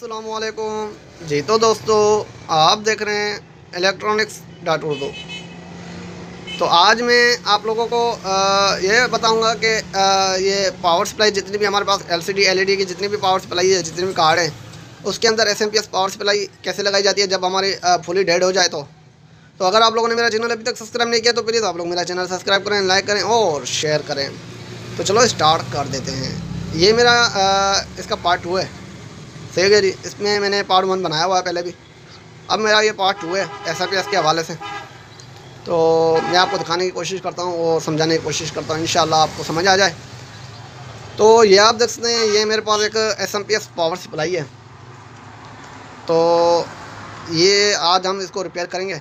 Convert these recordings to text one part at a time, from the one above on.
अस्सलामुअलैकुम जी। तो दोस्तों, आप देख रहे हैं electronics.urdu। तो आज मैं आप लोगों को ये बताऊंगा कि ये पावर सप्लाई जितनी भी हमारे पास LCD LED की जितनी भी पावर सप्लाई है, जितनी भी कार्ड हैं, उसके अंदर SMPS पावर सप्लाई कैसे लगाई जाती है जब हमारी फुली डेड हो जाए। तो अगर आप लोगों ने मेरा चैनल अभी तक सब्सक्राइब नहीं किया तो प्लीज़ आप लोग मेरा चैनल सब्सक्राइब करें, लाइक करें और शेयर करें। तो चलो स्टार्ट कर देते हैं। ये मेरा इसका पार्ट 2 है। सही है जी। इसमें मैंने पार्ट 1 बनाया हुआ है पहले भी, अब मेरा ये पार्ट 2 है SMPS के हवाले से। तो मैं आपको दिखाने की कोशिश करता हूँ और समझाने की कोशिश करता हूँ, इंशाल्लाह आपको समझ आ जाए। तो ये आप देख सकते हैं, ये मेरे पास एक SMPS पावर सप्लाई है। तो ये आज हम इसको रिपेयर करेंगे।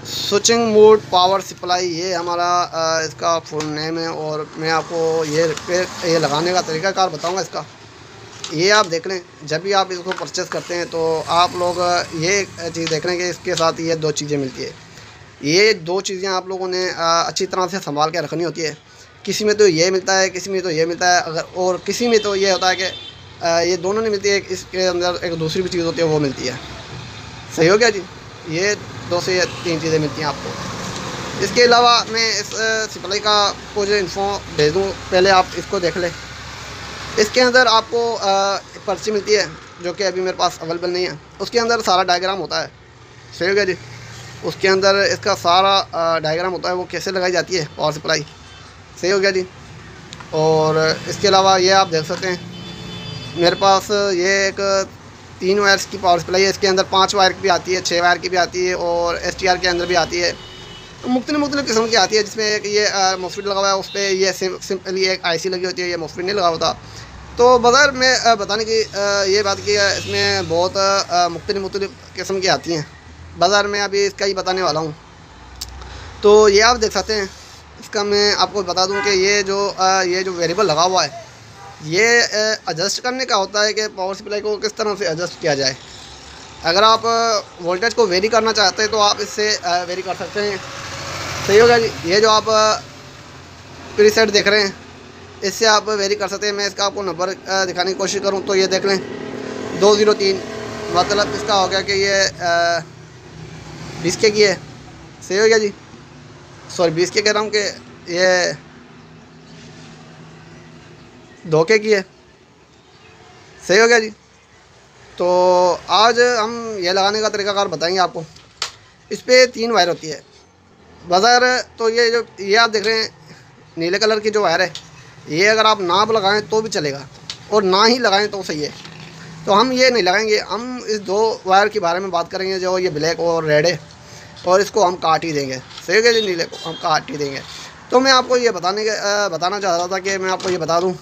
स्विचिंग मोड पावर सप्लाई, ये हमारा इसका फुल नेम है। और मैं आपको ये लगाने का तरीक़ाकार बताऊंगा इसका। ये आप देख लें, जब भी आप इसको परचेज़ करते हैं तो आप लोग ये चीज़ देख लें कि इसके साथ ये 2 चीज़ें मिलती है। ये 2 चीज़ें आप लोगों ने अच्छी तरह से संभाल के रखनी होती है। किसी में तो ये मिलता है, किसी में तो ये मिलता है, अगर और किसी में तो ये होता है कि ये दोनों नहीं मिलती है, इसके अंदर एक दूसरी भी चीज़ होती है, वो मिलती है। सही हो गया जी। ये 2 से 3 चीज़ें मिलती हैं आपको। इसके अलावा मैं इस सप्लाई का को जो इन्फो भेज दूँ, पहले आप इसको देख लें। इसके अंदर आपको पर्ची मिलती है जो कि अभी मेरे पास अवेलेबल नहीं है। उसके अंदर सारा डायग्राम होता है। सही हो गया जी। उसके अंदर इसका सारा डायग्राम होता है, वो कैसे लगाई जाती है पावर सप्लाई। सही हो गया जी। और इसके अलावा ये आप देख सकते हैं, मेरे पास ये एक 3 वायर्स की पावर सप्लाई है। इसके अंदर 5 वायर की भी आती है, 6 वायर की भी आती है और STR के अंदर भी आती है। मुख्तलिफ किस्म की आती है, जिसमें एक ये MOSFET लगा हुआ है, उस पर ये सिंपली एक IC लगी होती है, ये MOSFET नहीं लगा होता। तो बगैर में बताने की ये बात की है, इसमें बहुत मुख्तलिफ किस्म की आती हैं। बाज़ार में अभी इसका ही बताने वाला हूँ। तो ये आप देख सकते हैं, इसका मैं आपको बता दूँ कि ये जो वेरिएबल लगा हुआ है, ये एडजस्ट करने का होता है कि पावर सप्लाई को किस तरह से एडजस्ट किया जाए। अगर आप वोल्टेज को वेरी करना चाहते हैं तो आप इससे वेरी कर सकते हैं। सही होगा जी। ये जो आप प्रीसेट देख रहे हैं, इससे आप वेरी कर सकते हैं। मैं इसका आपको नंबर दिखाने की कोशिश करूं तो ये देख लें 203, मतलब इसका हो गया कि ये 20 के की है। सही हो गया जी। सॉरी 20 के कह रहा हूँ कि ये 2 के की है। सही हो गया जी। तो आज हम ये लगाने का तरीक़ाकार बताएंगे आपको। इस पर 3 वायर होती है बाज़ार। तो ये आप देख रहे हैं नीले कलर की जो वायर है, ये अगर आप ना लगाएं तो भी चलेगा और ना ही लगाएं तो सही है। तो हम ये नहीं लगाएंगे, हम इस 2 वायर के बारे में बात करेंगे, जो ये ब्लैक और रेड है, और इसको हम काट ही देंगे। सही है जी। नीले को हम काट ही देंगे। तो मैं आपको ये बताना चाह रहा था कि मैं आपको ये बता दूँ।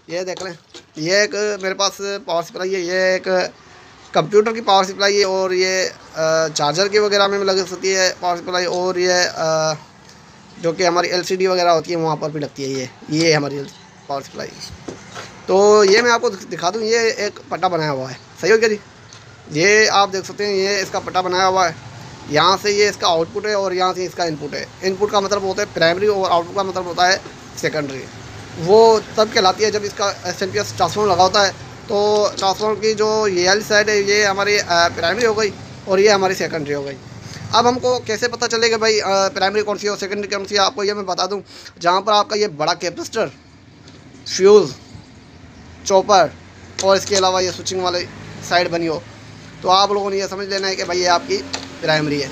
ये देख लें, ये एक मेरे पास पावर सप्लाई है। ये एक कंप्यूटर की पावर सप्लाई है और ये चार्जर की वगैरह में लग सकती है पावर सप्लाई। और ये जो कि हमारी LCD वगैरह होती है वहाँ पर भी लगती है। ये हमारी पावर सप्लाई। तो ये मैं आपको दिखा दूँ, ये एक पट्टा बनाया हुआ है। सही हो गया जी। ये आप देख सकते हैं, ये इसका पट्टा बनाया हुआ है। यहाँ से ये इसका आउटपुट है और यहाँ से इसका इनपुट है। इनपुट का मतलब होता है प्राइमरी और आउटपुट का मतलब होता है सेकेंडरी। वो तब कहलाती है जब इसका SMPS ट्रांसफार्मर लगा होता है। तो ट्रांसफार्मर की जो ये वाली साइड है, ये हमारी प्राइमरी हो गई और ये हमारी सेकेंडरी हो गई। अब हमको कैसे पता चलेगा भाई प्राइमरी कौन सी है और सेकेंडरी कौन सी है, आपको ये मैं बता दूं। जहाँ पर आपका ये बड़ा कैपेसिटर, फ्यूज़, चॉपर और इसके अलावा ये स्विचिंग वाली साइड बनी हो, तो आप लोगों ने ये समझ लेना है कि भाई ये आपकी प्राइमरी है।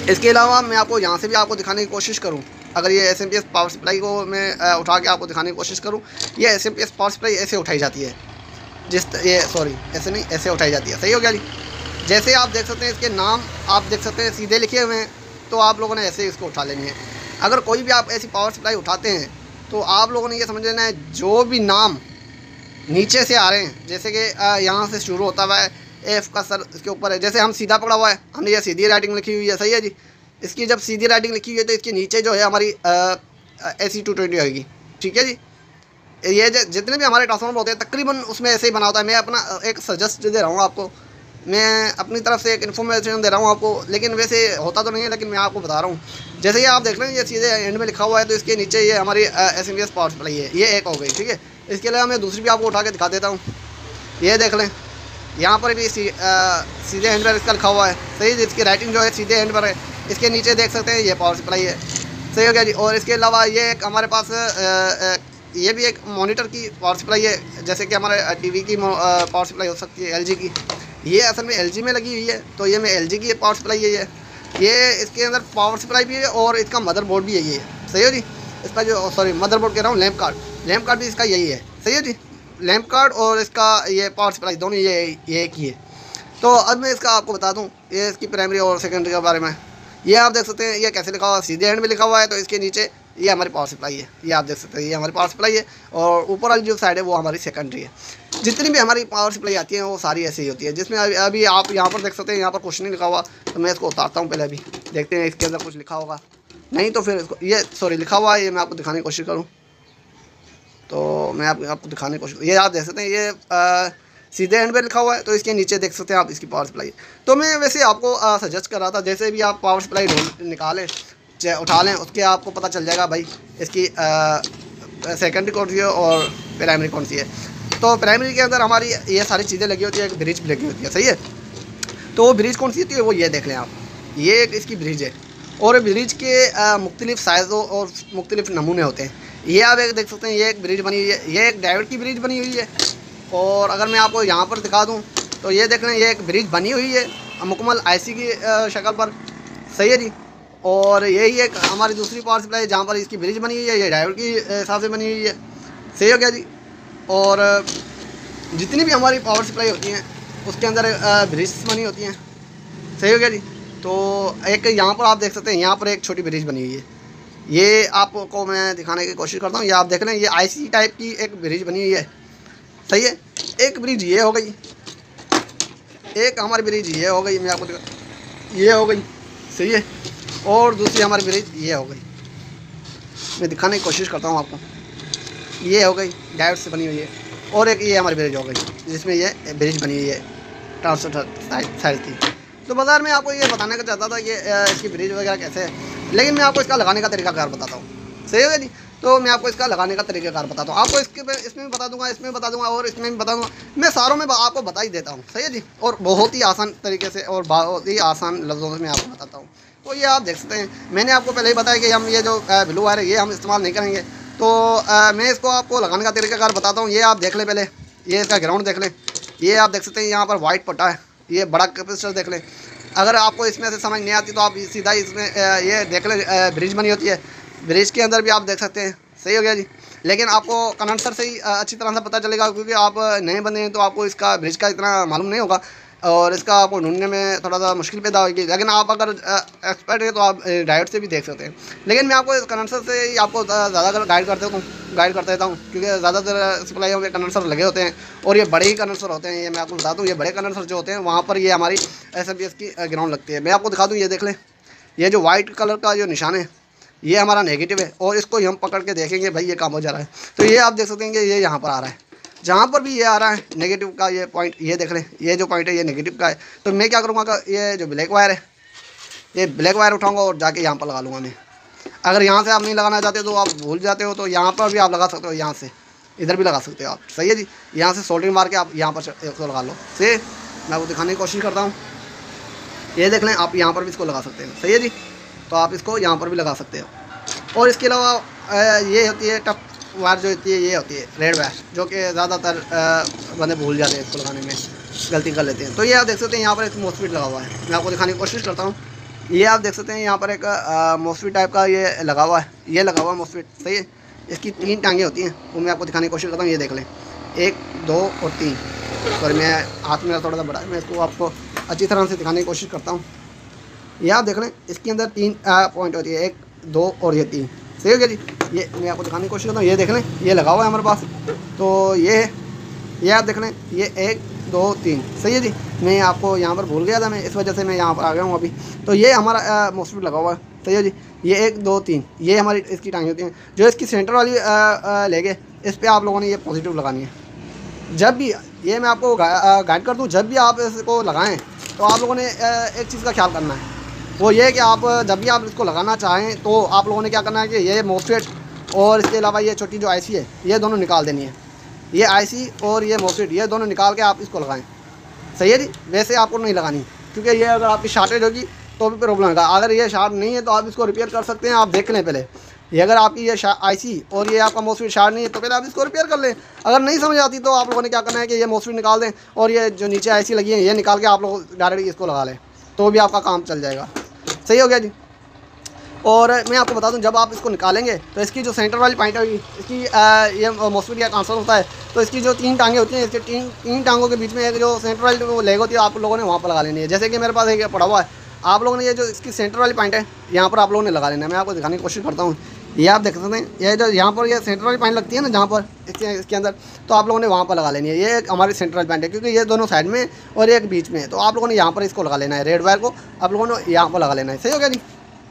इसके अलावा मैं आपको यहाँ से भी आपको दिखाने की कोशिश करूँ, अगर ये SMPS पावर सप्लाई को मैं उठा के आपको दिखाने की कोशिश करूँ, ये SMPS पावर सप्लाई ऐसे उठाई जाती है, ऐसे नहीं, ऐसे उठाई जाती है। सही हो गया जी। जैसे आप देख सकते हैं, इसके नाम आप देख सकते हैं सीधे लिखे हुए हैं, तो आप लोगों ने ऐसे इसको उठा लेनी है। अगर कोई भी आप ऐसी पावर सप्लाई उठाते हैं तो आप लोगों ने ये समझ लेना है, जो भी नाम नीचे से आ रहे हैं, जैसे कि यहाँ से शुरू होता हुआ है, F का सर इसके ऊपर है, जैसे हम सीधा पकड़ा हुआ है, हमने ये सीधी राइटिंग लिखी हुई है। सही है जी। इसकी जब सीधी राइटिंग लिखी हुई है तो इसके नीचे जो है हमारी AC220 होगी। ठीक है जी। ये जितने भी हमारे ट्रांसफार्मर होते हैं तकरीबन उसमें ऐसे ही बना होता है। मैं अपना एक सजेस्ट दे रहा हूँ आपको, मैं अपनी तरफ से एक इन्फॉर्मेशन दे रहा हूँ आपको, लेकिन वैसे होता तो नहीं है, लेकिन मैं आपको बता रहा हूँ। जैसे ये आप देख रहे हैं, ये सीधे एंड में लिखा हुआ है, तो इसके नीचे ये हमारी SMPS पावर सप्लाई है, ये एक हो गई। ठीक है। इसके अलावा मैं दूसरी भी आपको उठा के दिखा देता हूँ। ये देख लें, यहाँ पर भी सीधे हैंड पर इसका लिखा हुआ है, सही है। इसकी राइटिंग जो है सीधे हैंड पर है। इसके नीचे देख सकते हैं ये पावर सप्लाई है, सही हो गया जी। और इसके अलावा ये एक हमारे पास ये भी एक मॉनिटर की पावर सप्लाई है, जैसे कि हमारे टीवी की पावर सप्लाई हो सकती है एलजी की। ये असल में एलजी में लगी हुई है, तो ये में एलजी की पावर सप्लाई है। ये इसके अंदर पावर सप्लाई भी है और इसका मदरबोर्ड भी यही है, सही हो जी। इसका जो सॉरी मदरबोर्ड कह रहा हूँ, लैंप कार्ड भी इसका यही है, सही हो जी। लैंप कार्ड और इसका ये पावर सप्लाई दोनों ये एक ही है। तो अब मैं इसका आपको बता दूँ ये इसकी प्राइमरी और सेकेंडरी के बारे में। ये आप देख सकते हैं ये कैसे लिखा हुआ है, सीधे हैंड में लिखा हुआ है। तो इसके नीचे ये हमारी पावर सप्लाई है, ये आप देख सकते हैं ये हमारी पावर सप्लाई है। और ऊपर वाली जो साइड है वो हमारी सेकेंडरी है। जितनी भी हमारी पावर सप्लाई आती है वो सारी ऐसी ही होती है। जिसमें अभी आप यहाँ पर देख सकते हैं, यहाँ पर कुछ नहीं लिखा हुआ, तो मैं इसको उतारता हूँ पहले। अभी देखते हैं इसके अंदर कुछ लिखा होगा, नहीं तो फिर इसको ये सॉरी लिखा हुआ है, ये मैं आपको दिखाने की कोशिश करूँ तो मैं आपको दिखाने की कोशिश, ये आप देख सकते हैं ये सीधे हैंड पे लिखा हुआ है। तो इसके नीचे देख सकते हैं आप इसकी पावर सप्लाई। तो मैं वैसे आपको सजेस्ट कर रहा था, जैसे भी आप पावर सप्लाई निकालें चाहे उठा लें, उसके आपको पता चल जाएगा भाई इसकी सेकेंडरी कौन सी है और प्राइमरी कौन सी है। तो प्राइमरी के अंदर हमारी ये सारी चीज़ें लगी होती है, एक ब्रिज भी लगी होती है, सही है। तो वो ब्रिज कौन सी होती है वो ये देख लें आप, ये एक इसकी ब्रिज है। और ब्रिज के मुख्तलिफ साइज़ों और मुख्तलिफ नमूने होते हैं। ये आप एक देख सकते हैं, ये एक ब्रिज बनी हुई है, ये एक डायोड की ब्रिज बनी हुई है। और अगर मैं आपको यहाँ पर दिखा दूँ तो ये देख लें, ये एक ब्रिज बनी हुई है मुकम्मल आईसी की शक्ल पर, सही है जी। और यही एक हमारी दूसरी पावर सप्लाई है जहाँ पर इसकी ब्रिज बनी हुई है, ये डायोड की हिसाब से बनी हुई है, सही हो गया जी। और जितनी भी हमारी पावर सप्लाई होती हैं उसके अंदर ब्रिज बनी होती हैं, सही हो गया जी। तो एक यहाँ पर आप देख सकते हैं, यहाँ पर एक छोटी ब्रिज बनी हुई है, ये आपको मैं दिखाने की कोशिश करता हूँ। ये आप देख लें, ये आईसी टाइप की एक ब्रिज बनी हुई है, सही है। एक ब्रिज ये हो गई, एक हमारी ब्रिज ये हो गई, मैं आपको ये हो गई, सही है। और दूसरी हमारी ब्रिज ये हो गई, मैं दिखाने की कोशिश करता हूँ आपको। ये हो गई डायोड से बनी हुई है। और एक ये हमारी ब्रिज हो गई जिसमें ये ब्रिज बनी हुई है ट्रांसफर साइड की। तो बाज़ार में आपको ये बताने का चाहता था कि इसकी ब्रिज वगैरह कैसे है, लेकिन मैं आपको इसका लगाने का तरीकाकार बताता हूँ, सही होगा जी। तो मैं आपको इसका लगाने का तरीकाकार बताता हूँ, आपको इसमें भी बता दूंगा, इसमें भी बता दूंगा और इसमें भी बता दूंगा, मैं सारों में आपको बता ही देता हूँ, सही है जी। और बहुत ही आसान तरीके से और बहुत ही आसान लफ्ज़ों में आपको बताता हूँ। तो ये आप देख सकते हैं, मैंने आपको पहले ही बताया कि हम ये जो ब्लू वायर है ये हम इस्तेमाल नहीं करेंगे। तो मैं इसको आपको लगाने का तरीकाकार बताता हूँ। ये आप देख लें पहले, ये इसका ग्राउंड देख लें, ये आप देख सकते हैं यहाँ पर वाइट पट्टा है, ये बड़ा कैपेसिटर देख लें। अगर आपको इसमें से समझ नहीं आती तो आप सीधा इसमें ये देख लें, ब्रिज बनी होती है, ब्रिज के अंदर भी आप देख सकते हैं, सही हो गया जी। लेकिन आपको कंडेंसर से ही अच्छी तरह से पता चलेगा, क्योंकि आप नए बंदे हैं तो आपको इसका ब्रिज का इतना मालूम नहीं होगा और इसका आपको ढूंढने में थोड़ा सा मुश्किल पैदा होगी। लेकिन आप अगर एक्सपर्ट है तो आप डायोड से भी देख सकते हैं। लेकिन मैं आपको इस कंडेंसर से ही आपको ज़्यादा गाइड कर देता हूँ, क्योंकि ज़्यादातर सप्लाइयों में कंडेंसर लगे होते हैं और ये बड़े ही कंडेंसर होते हैं। ये मैं आपको बता दूँ, ये बड़े कंडेंसर जो होते हैं वहाँ पर ये हमारी SMPS की ग्राउंड लगती है। मैं आपको दिखा दूँ, ये देख लें, ये जो वाइट कलर का जो निशान है ये हमारा नेगेटिव है और इसको हम पकड़ के देखेंगे भाई ये काम हो जा रहा है। तो ये आप देख सकते हैं कि ये यहाँ पर आ रहा है, जहाँ पर भी ये आ रहा है नेगेटिव का ये पॉइंट, ये देख लें, ये जो पॉइंट है ये नेगेटिव का है। तो मैं क्या करूँगा कि ये जो ब्लैक वायर है, ये ब्लैक वायर उठाऊँगा और जाके यहाँ पर लगा लूँगा मैं। अगर यहाँ से आप नहीं लगाना चाहते तो आप भूल जाते हो तो यहाँ पर भी आप लगा सकते हो, यहाँ से इधर भी लगा सकते हो आप, सही है जी। यहाँ से सोल्डरिंग मार के आप यहाँ पर इसको लगा लो, सही। मैं आपको दिखाने की कोशिश करता हूँ, ये देख लें, आप यहाँ पर भी इसको लगा सकते हैं, सही है जी। तो आप इसको यहाँ पर भी लगा सकते हो। और इसके अलावा ये होती है टफ वायर, जो होती है ये होती है रेड वायर, जो कि ज़्यादातर बंदे भूल जाते हैं, इसको लगाने में गलती कर लेते हैं। तो ये आप देख सकते हैं यहाँ पर एक मोस्फेट लगा हुआ है, मैं आपको दिखाने की कोशिश करता हूँ। ये आप देख सकते हैं यहाँ पर एक मोस्फेट टाइप का ये लगा हुआ है, ये लगा हुआ है मोस्फेट, सही है। इसकी 3 टांगें होती हैं, वो मैं आपको दिखाने की कोशिश करता हूँ। ये देख लें, 1, 2 और 3। सॉरी, मैं हाथ मेरा थोड़ा सा बड़ा है, मैं इसको आपको अच्छी तरह से दिखाने की कोशिश करता हूँ। ये आप देख लें, इसके अंदर 3 पॉइंट होती है, 1, 2 और ये 3, सही हो गया जी। ये मैं आपको दिखाने की कोशिश करता हूँ, ये देख लें, ये लगा हुआ है हमारे पास। तो ये आप देख लें, ये 1, 2, 3, सही है जी। मैं आपको यहाँ पर भूल गया था, मैं इस वजह से मैं यहाँ पर आ गया हूँ अभी। तो ये हमारा मोस्फेट लगा हुआ है, सही है जी। ये 1, 2, 3 ये हमारी इसकी टांगे होती हैं। जो इसकी सेंटर वाली लेगे, इस पर आप लोगों ने ये पॉजिटिव लगानी है। जब भी ये मैं आपको गाइड कर दूँ, जब भी आप इसको लगाएँ तो आप लोगों ने एक चीज़ का ख्याल करना है, वो ये कि आप जब भी आप इसको लगाना चाहें तो आप लोगों ने क्या करना है कि ये मोस्फेट और इसके अलावा ये छोटी जो आईसी है ये दोनों निकाल देनी है। ये आईसी और ये मॉस्फेट ये दोनों निकाल के आप इसको लगाएं। सही है जी। वैसे आपको नहीं लगानी, क्योंकि ये अगर आपकी शॉर्टेज होगी तो भी प्रॉब्लम होगा। अगर ये शार्ट नहीं है तो आप इसको रिपेयर कर सकते हैं। आप देख लें पहले, ये अगर आपकी ये आईसी और ये आपका मॉस्फेट शार्ट नहीं है तो पहले आप इसको रिपेयर कर लें। अगर नहीं समझ आती तो आप लोगों ने क्या करना है कि ये मॉस्फेट निकाल दें और ये जो नीचे आईसी लगी है ये निकाल के आप लोग डायरेक्ट इसको लगा लें, तो भी आपका काम चल जाएगा। सही हो गया जी। और मैं आपको बता दूं, जब आप इसको निकालेंगे तो इसकी जो सेंटर वाली पॉइंट होगी, इसकी ये मॉस्फेट का ट्रांसफर होता है, तो इसकी जो 3 टांगें होती हैं, इसके तीन टांगों के बीच में एक जो सेंटर वाली लेग होती है आप लोगों ने वहाँ पर लगा लेनी है। जैसे कि मेरे पास एक पड़ा हुआ है, आप लोगों ने ये जो इसकी सेंटर वाली पॉइंट है यहाँ पर आप लोगों ने लगा लेना है। मैं आपको दिखाने की कोशिश करता हूँ। ये आप देख सकते हैं, ये जो यहाँ पर ये सेंटर वाली पॉइंट लगती है ना जहाँ पर इसके अंदर, तो आप लोगों ने वहाँ पर लगा लेनी है। ये एक हमारी सेंटर वाली पॉइंट है, क्योंकि ये दोनों साइड में और एक बीच में है, तो आप लोगों ने यहाँ पर इसको लगा लेना है। रेड वायर को आप लोगों ने यहाँ पर लगा लेना है। सही हो गया जी।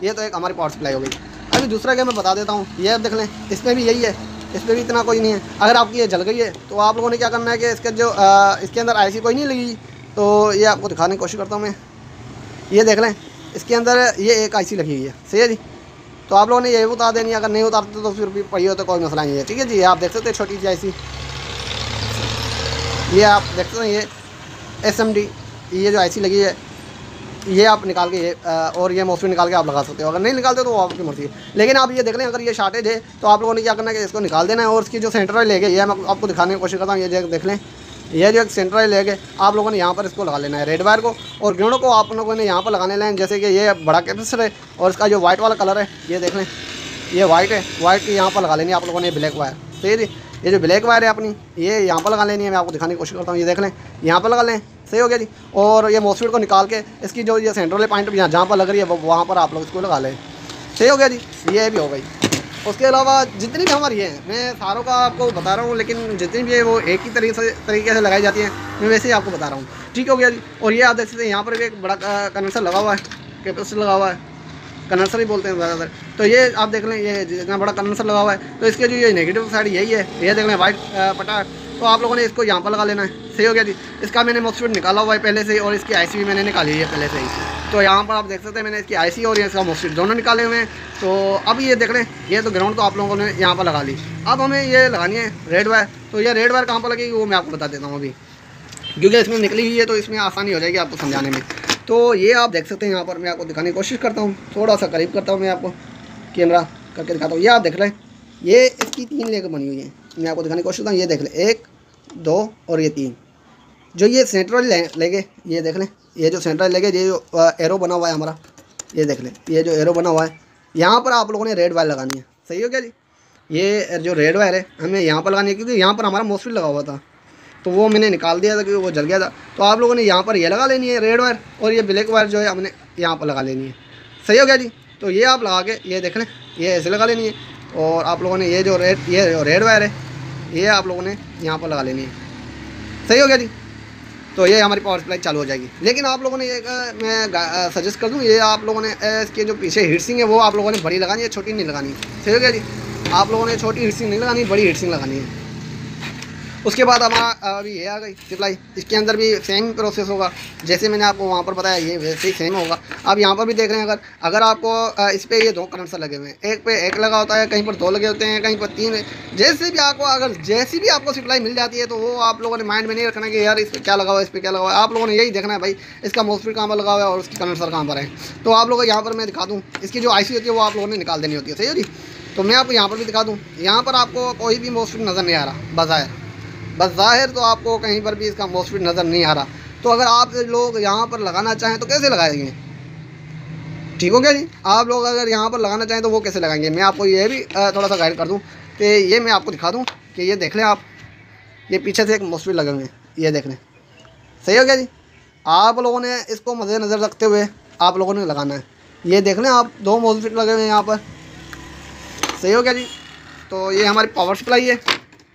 ये तो एक हमारी पावर सप्लाई हो गई। अभी दूसरा क्या मैं बता देता हूँ, ये आप देख लें, इसमें भी यही है, इसमें भी इतना कोई नहीं है। अगर आपकी ये जल गई है तो आप लोगों ने क्या करना है कि इसके जो इसके अंदर आईसी कोई नहीं लगी, तो ये आपको दिखाने की कोशिश करता हूँ मैं। ये देख लें, इसके अंदर ये एक आईसी लगी हुई है। सही है जी। तो आप लोगों ने ये उतार देनी है। अगर नहीं उतारते तो फिर भी पड़ी हो तो कोई मसला नहीं है। ठीक है जी। ये आप देख सकते हैं छोटी सी आईसी, ये आप देख सकते हैं, ये SMD ये जो आईसी लगी है ये आप निकाल के ये और ये मॉस्फेट निकाल के आप लगा सकते हो। अगर नहीं निकालते तो वो आपकी मर्जी है। लेकिन आप ये देख लें, अगर ये शॉर्टेज है तो आप लोगों ने क्या करना है कि इसको निकाल देना है और इसकी जो सेंटर लेग है ये मैं आपको दिखाने की कोशिश करता हूँ। ये देख लें, ये जो एक सेंटर लेग है आप लोगों ने यहाँ पर इसको लगा लेना है। रेड वायर को और ग्राउंड को आप लोगों ने यहाँ पर लगाने लेना है। जैसे कि ये बड़ा कैपेसिटर है और इसका जो वाइट वाला कलर है ये देख लें, ये वाइट है, वाइट की यहाँ पर लगा लेनी है आप लोगों ने ब्लैक वायर। सही है जी। ये जो ब्लैक वायर है अपनी ये यहाँ पर लगा लेनी है। मैं आपको दिखाने की कोशिश करता हूँ। ये देख लें, यहाँ पर लगा लें। सही हो गया जी। और ये मॉस्फेट को निकाल के इसकी जो ये सेंट्रल पॉइंट जहाँ पर लग रही है वहाँ पर आप लोग इसको लगा लें। सही हो गया जी। ये भी हो गई। उसके अलावा जितनी भी हमारी है, मैं सारों का आपको बता रहा हूँ, लेकिन जितनी भी है वो एक ही तरीके से लगाई जाती हैं, मैं वैसे ही आपको बता रहा हूँ। ठीक हो गया जी। और ये आप देख सकते हैं यहाँ पर भी एक बड़ा कंडेंसर लगा हुआ है, कैपेसिटर लगा हुआ है, कंडेंसर ही बोलते हैं ज़्यादातर। तो ये आप देख लें, ये जितना बड़ा कंडेंसर लगा हुआ है तो इसके जो ये नेगेटिव साइड यही है। ये देख लें वाइट पटा, तो आप लोगों ने इसको यहाँ पर लगा लेना है। सही हो गया जी। इसका मैंने मॉस्फेट निकाला हुआ है पहले से ही और इसकी आईसी भी मैंने निकाली हुई है पहले से ही। तो यहाँ पर आप देख सकते हैं मैंने इसकी आईसी और इसका मॉस्फेट दोनों निकाले हुए हैं। तो अब ये देख लें, ये तो ग्राउंड तो आप लोगों ने यहाँ पर लगा ली। अब हमें ये लगानी है रेड वायर। तो ये रेड वायर कहाँ पर लगेगी वो मैं आपको बता देता हूँ अभी, क्योंकि इसमें निकली हुई है तो इसमें आसानी हो जाएगी आपको समझाने में। तो ये आप देख सकते हैं, यहाँ पर मैं आपको दिखाने की कोशिश करता हूँ, थोड़ा सा करीब करता हूँ, मैं आपको कैमरा करके दिखाता हूँ। ये आप देख लें, ये इसकी 3 लेग बनी हुई है। मैं आपको दिखाने की कोशिश करता हूँ। ये देख लें, 1 2 और ये 3 जो ये सेंट्रल लेगे, ये देख लें, ये जो सेंट्रल लेगे, ये जो एरो बना हुआ है हमारा, ये देख लें, ये जो एरो बना हुआ है यहाँ पर आप लोगों ने रेड वायर लगानी है। सही हो गया जी। ये जो रेड वायर है हमें यहाँ पर लगानी है, क्योंकि यहाँ पर हमारा मॉस्फेट लगा हुआ था तो वो मैंने निकाल दिया था क्योंकि वो जल गया था। तो आप लोगों ने यहाँ पर ये लगा लेनी है रेड वायर, और ये ब्लैक वायर जो है हमने यहाँ पर लगा लेनी है। सही हो गया जी। तो ये आप लगा के ये देख लें, ये ऐसे लगा लेनी है। और आप लोगों ने ये जो रेड वायर है ये आप लोगों ने यहाँ पर लगा लेनी है। सही हो गया जी। तो ये हमारी पावर सप्लाई चालू हो जाएगी। लेकिन आप लोगों ने एक मैं सजेस्ट कर दूँ, ये आप लोगों ने इसके जो पीछे हीटसिंग है वो आप लोगों ने बड़ी लगानी है, छोटी नहीं लगानी। सही हो गया जी। आप लोगों ने छोटी हीटसिंग नहीं लगानी, बड़ी हीटसिंग लगानी है। उसके बाद हमारा अभी ये आ गई सप्लाई। इसके अंदर भी सेम प्रोसेस होगा जैसे मैंने आपको वहाँ पर बताया, ये वैसे ही सेम होगा। आप यहाँ पर भी देख रहे हैं, अगर आपको इस पर ये 2 कंडेंसर लगे हुए हैं, एक पे 1 लगा होता है, कहीं पर 2 लगे होते हैं, कहीं पर 3। जैसे भी आपको अगर जैसी भी आपको सप्लाई मिल जाती है तो वो आप लोगों ने माइंड में नहीं रखना कि यार इस पर क्या लगा हुआ है, इस पर क्या लगा हुआ है। आप लोगों ने यही देखना है भाई इसका मॉस्फेट कहाँ पर लगा हुआ है और उसकी कंडेंसर कहाँ पर है। तो आप लोग यहाँ पर मैं दिखा दूँ, इसकी जो आईसी होती है वो आप लोगों ने निकाल देनी होती है। सही है जी। तो मैं आपको यहाँ पर भी दिखा दूँ, यहाँ पर आपको कोई भी मॉस्फेट नज़र नहीं आ रहा बज़ाहिर तो आपको कहीं पर भी इसका मॉस्फेट नज़र नहीं आ रहा। तो अगर आप लोग यहाँ पर लगाना चाहें तो कैसे लगाएंगे? ठीक हो गया जी। आप लोग अगर यहाँ पर लगाना चाहें तो वो कैसे लगाएंगे, मैं आपको ये भी थोड़ा सा गाइड कर दूँ कि ये मैं आपको दिखा दूँ कि ये देख लें आप, ये पीछे से एक मॉस्फेट लगे हुए हैं, ये देख लें। सही हो गया जी। आप लोगों ने इसको मद्देनज़र रखते हुए आप लोगों ने लगाना है। ये देख लें आप, 2 मॉस्फेट लगे हुए हैं यहाँ पर। सही हो गया जी। तो ये हमारी पावर सप्लाई है,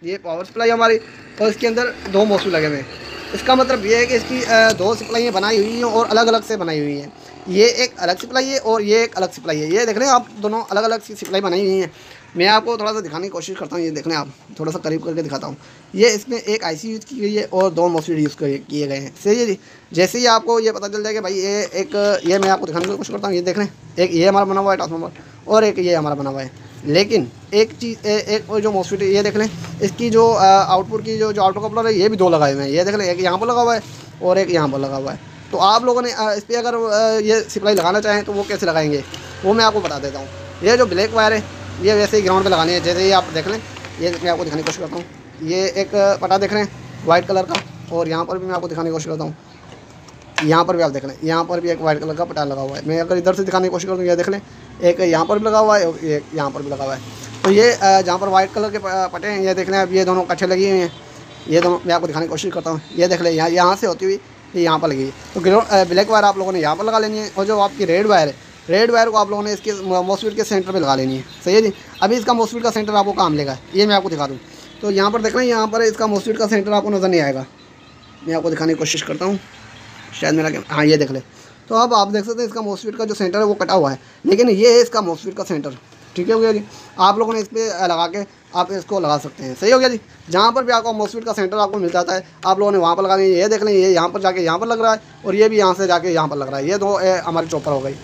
ये पावर सप्लाई हमारी, और इसके अंदर 2 मॉस्फेट लगे हुए हैं। इसका मतलब ये है कि इसकी 2 सप्लाइयाँ बनाई हुई हैं और अलग अलग से बनाई हुई हैं। ये एक अलग सप्लाई है और ये एक अलग सप्लाई है। ये देख रहे हैं आप, दोनों अलग अलग सी सप्लाई बनाई हुई हैं। मैं आपको थोड़ा सा दिखाने की कोशिश करता हूँ। ये देख लें आप, थोड़ा सा करीब करके दिखाता हूँ। ये इसमें एक आईसी यूज़ की गई है और 2 मॉस्फेट यूज़ किए गए हैं। सही है जी। जैसे ही आपको ये पता चल जाएगा भाई ये एक, ये मैं आपको दिखाने की कोशिश करता हूँ। ये देख लें, एक ये हमारा बना हुआ है ट्रांसफार्मर और एक ये हमारा बना हुआ है। लेकिन एक चीज़ एक जो मॉस्फेट ये देख लें, इसकी जो आउटपुट की जो आउटर कपलर है ये भी 2 लगाए हुए हैं। ये देख लें, एक यहाँ पर लगा हुआ है और एक यहाँ पर लगा हुआ है। तो आप लोगों ने इस पर अगर ये सप्लाई लगाना चाहें तो वो कैसे लगाएंगे वो मैं आपको बता देता हूँ। ये जो ब्लैक वायर है ये वैसे ही ग्राउंड पे लगानी है। जैसे ही आप देख लें, ये मैं आपको दिखाने की कोशिश करता हूँ। ये एक पटा देख रहे हैं वाइट कलर का, और यहाँ पर भी मैं आपको दिखाने की कोशिश करता हूँ। यहाँ पर भी आप देख लें, यहाँ पर भी एक वाइट कलर का पटा लगा हुआ है। मैं अगर इधर से दिखाने की कोशिश करूँ, ये देख लें, एक यहाँ पर भी लगा हुआ है और एक यहाँ पर भी लगा हुआ है। तो ये जहाँ पर वाइट कलर के पटे हैं, ये देख लें, अब ये दोनों कच्चे लगी हुई हैं। ये दोनों मैं आपको दिखाने की कोशिश करता हूँ। ये देख लें, यहाँ से होती हुई ये यहाँ पर लगी है। तो ब्लैक वायर आप लोगों ने यहाँ पर लगा लेनी है, और जो आपकी रेड वायर है, रेड वायर को आप लोगों ने इसके मॉस्फेट के सेंटर पे लगा लेनी है। सही है जी। अभी इसका मॉस्फेट का सेंटर आपको काम लेगा, ये मैं आपको दिखा दूँ। तो यहाँ पर देख रहे हैं, यहाँ पर इसका मॉस्फेट का सेंटर आपको नज़र नहीं आएगा। मैं आपको दिखाने की कोशिश करता हूँ, शायद मेरा हाँ ये देख ले। तो अब आप देख सकते हैं इसका मॉस्फेट का जो सेंटर है वो कटा हुआ है, लेकिन ये है इसका मॉस्फेट का सेंटर। ठीक है हो गया जी। आप लोगों ने इस पर लगा के आप इसको लगा सकते हैं। सही हो गया जी। जहाँ पर भी आपको मॉस्फेट का सेंटर आपको मिल जाता है, आप लोगों ने वहाँ पर लगा लेंगे। ये देख लें, ये यहाँ पर जाके यहाँ पर लग रहा है, और ये भी यहाँ से जाके यहाँ पर लग रहा है। ये दो हमारी चॉपर हो गई,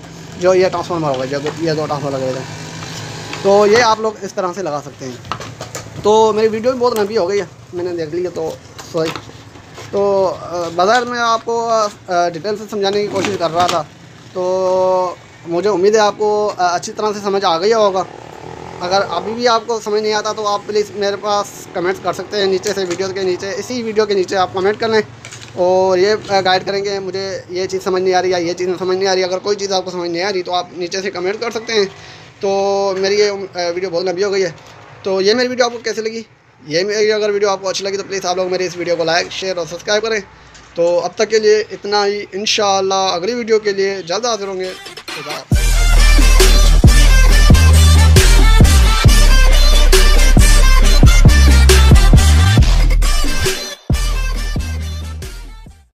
जो ये ट्रांसफार्मर हो गई, जब ये 2 ट्रांसफार्मर लगे थे। तो ये आप लोग इस तरह से लगा सकते हैं। तो मेरी वीडियो भी बहुत लंबी हो गई है, मैंने देख ली है, तो सॉरी। तो बाज़ार में आपको डिटेल से समझाने की कोशिश कर रहा था, तो मुझे उम्मीद है आपको अच्छी तरह से समझ आ गया होगा। अगर अभी भी आपको समझ नहीं आता तो आप प्लीज़ मेरे पास कमेंट्स कर सकते हैं नीचे से, वीडियो के नीचे, इसी वीडियो के नीचे आप कमेंट कर लें, और ये गाइड करेंगे मुझे ये चीज़ समझ नहीं आ रही या ये चीज़ समझ नहीं आ रही। अगर कोई चीज़ आपको समझ नहीं आ रही तो आप नीचे से कमेंट कर सकते हैं। तो मेरी ये वीडियो बहुत लंबी हो गई है। तो ये मेरी वीडियो आपको कैसी लगी, ये मेरी अगर वीडियो आपको अच्छी लगी तो प्लीज़ आप लोग मेरे इस वीडियो को लाइक, शेयर और सब्सक्राइब करें। तो अब तक के लिए इतना ही। इंशाअल्लाह अगली वीडियो के लिए जल्द हाजिर होंगे। खुदा।